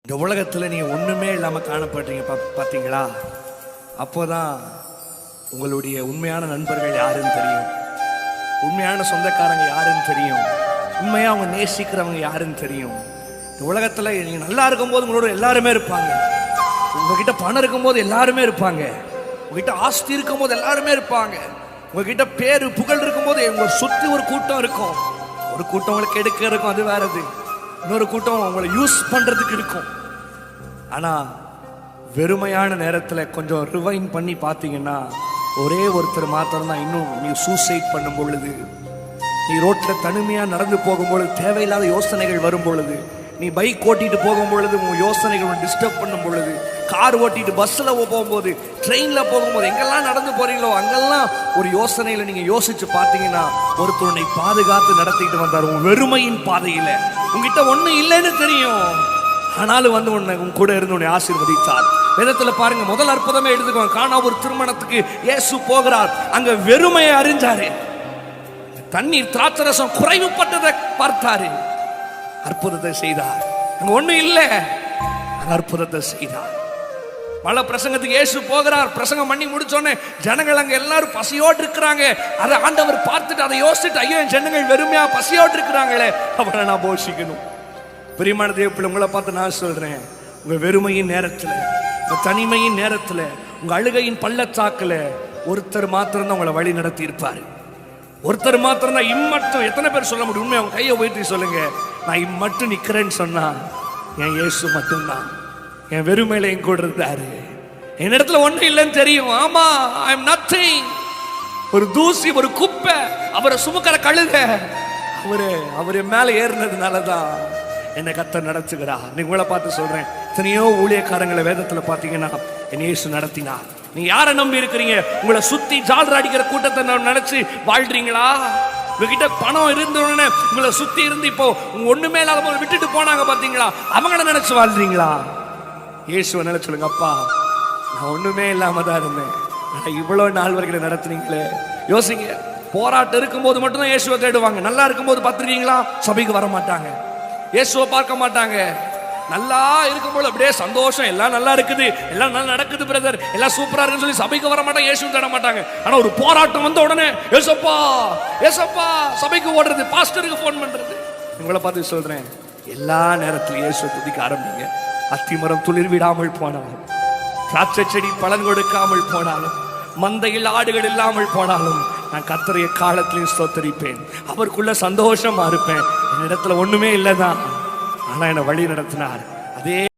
இந்த உலகத்தில் நீங்கள் ஒன்றுமே இல்லாமல் காணப்படுறீங்க பார்த்தீங்களா? அப்போதான் உங்களுடைய உண்மையான நண்பர்கள் யாருன்னு தெரியும், உண்மையான சொந்தக்காரங்க யாருன்னு தெரியும், உண்மையாக அவங்க நேசிக்கிறவங்க யாருன்னு தெரியும். இந்த உலகத்தில் நீங்கள் நல்லா இருக்கும்போது உங்களோட எல்லாருமே இருப்பாங்க, உங்ககிட்ட பணம் இருக்கும்போது எல்லாருமே இருப்பாங்க, உங்ககிட்ட ஆஸ்தி இருக்கும்போது எல்லாருமே இருப்பாங்க, உங்ககிட்ட பேரு புகழ் இருக்கும்போது உங்களை சுற்றி ஒரு கூட்டம் இருக்கும். ஒரு கூட்டம் உங்களுக்கு எடுக்க இருக்கும், அது வேறது. இன்னொரு கூட்டம் உங்களை யூஸ் பண்றதுக்கு இருக்கும். ஆனா வெறுமையான நேரத்தில் கொஞ்சம் ரிவைன் பண்ணி பார்த்தீங்கன்னா ஒரே ஒருத்தர் மாத்திரம் தான். இன்னும் நீ சூசைட் பண்ணும் பொழுது, நீ ரோட்ல தனிமையா நடந்து போகும்பொழுது, தேவையில்லாத யோசனைகள் வரும் பொழுது, நீ பைக் ஓட்டிட்டு போகும் பொழுது உங்க யோசனைகள் டிஸ்டர்ப் பண்ணும் பொழுது, கார் ஓட்டிட்டு பஸ்ல போகும்போது, ட்ரெயின்ல போகும்போது, எங்கெல்லாம் நடந்து போறீங்களோ அங்கெல்லாம் ஒரு யோசனையில நீங்க யோசிச்சு பார்த்தீங்கன்னா ஒருத்தருனை பாதுகாத்து நடத்திட்டு வந்தார் உங்க வெறுமையின் பாதையில. உங்ககிட்ட ஒண்ணு இல்லைன்னு தெரியும், ஆனாலும் வந்து உன் கூட இருந்து உன்னை ஆசீர்வதித்தார். வேதத்துல பாருங்க, முதல் அற்புதமே எடுத்துக்கோங்க. கானா ஒரு திருமணத்துக்கு இயேசு போகிறார், அங்க வெறுமையை அறிஞ்சாரு, தண்ணீர் திராட்சரசம் குறைவுபட்டதை பார்த்தாரு, அற்புதத்தை செய்தார். அங்க ஒண்ணு இல்லை, அற்புதத்தை செய்தார். பல பிரசங்கத்துக்கு இயேசு போகிறார், பிரசங்கம் பண்ணி முடிச்சோன்னே ஜனங்கள் அங்க எல்லாரும் பசியோடு இருக்கிறாங்க. அதை ஆண்டவர் பார்த்துட்டு அதை யோசிச்சுட்டு, ஐயோ ஜனங்கள் வெறுமையா பசியோடு இருக்கிறாங்களே, அவரை நான் போஷிக்கணும். பிரியமான தேவப்பிள்ளை, உங்களை பார்த்து நான் சொல்றேன், உங்க வெறுமையின் நேரத்துல, உங்க தனிமையின் நேரத்துல, உங்க அழுகையின் பள்ளத்தாக்குல ஒருத்தர் மாத்திரம் தான் உங்களை வழி நடத்தி இருப்பாரு. ஒருத்தர் மாத்திரம் தான் இம்மட்டும். எத்தனை பேர் சொல்ல முடியும்? உண்மை அவங்க கையை உயர்த்தி சொல்லுங்க, நான் இம்மட்டும் நிக்கிறேன்னு சொன்னா என் இயேசு மட்டும்தான். என் வெறுமையில என் கூட இருந்தாரு, என் இடத்துல ஒண்ணு இல்லைன்னு தெரியும். ஆமா, ஐ எம் நத்திங். ஒரு தூசி, ஒரு குப்பை, அவரை சுமக்கிற கழுத, அவரு மேல ஏறினதுனாலதான் என்னை கர்த்தர் நடத்துகிறார். நீ உங்களை பார்த்து சொல்றேன், எத்தனையோ ஊழியக்காரங்களை வேதத்துல பாத்தீங்கன்னா என் இயேசு நடத்தினார். நீங்க யாரை நம்பி இருக்கிறீங்க? உங்களை சுத்தி ஜால்ரா அடிக்கிற கூட்டத்தை நினைச்சு வாழ்றீங்களா? உங்ககிட்ட பணம் இருந்தோடனே உங்களை சுத்தி இருந்து இப்போ ஒண்ணுமே இல்லாத போது விட்டுட்டு போனாங்க பாத்தீங்களா, அவங்கள நினைச்சு வாழ்றீங்களா? இயேசுவை நினைச்சு சொல்லுங்க, அப்பா நான் ஒண்ணுமே இல்லாம தான் இருந்தேன், ஆனா இவ்வளவு நாள் வரைக்கும் நடத்துனீங்களே. யோசிங்க, போராட்டம் இருக்கும்போது மட்டும்தான் இயேசுவை தேடுவாங்க. நல்லா இருக்கும்போது பார்த்துருக்கீங்களா? சபைக்கு வர மாட்டாங்க, இயேசுவை பார்க்க மாட்டாங்க. நல்லா இருக்கும்போது அப்படியே சந்தோஷம், எல்லாம் நல்லா இருக்குது, எல்லாம் நல்லா நடக்குது பிரதர், எல்லாம் சூப்பரா இருக்குன்னு சொல்லி சபைக்கு வர மாட்டாங்க, இயேசுவை தேட மாட்டாங்க. ஆனா ஒரு போராட்டம் வந்த உடனே ஏசப்பா ஏசப்பா சபைக்கு ஓடுறது, பாஸ்டருக்கு போன் பண்றது. உங்களை பார்த்து சொல்றேன், எல்லா நேரத்திலும் இயேசுவை துதிக்க ஆரம்பிங்க. அத்திமரம் துளிர் விடாமல் போனாலும், திராட்சை செடி பலன் கொடுக்காமல் போனாலும், மந்தையில் ஆடுகள் இல்லாமல் போனாலும், நான் கர்த்தரை காலத்திலையும் ஸ்தோத்தரிப்பேன், அவருக்குள்ள சந்தோஷமா இருப்பேன். என்னிடத்துல ஒண்ணுமே இல்லைதான், ஆனா என்னை வழி நடத்தினார். அதே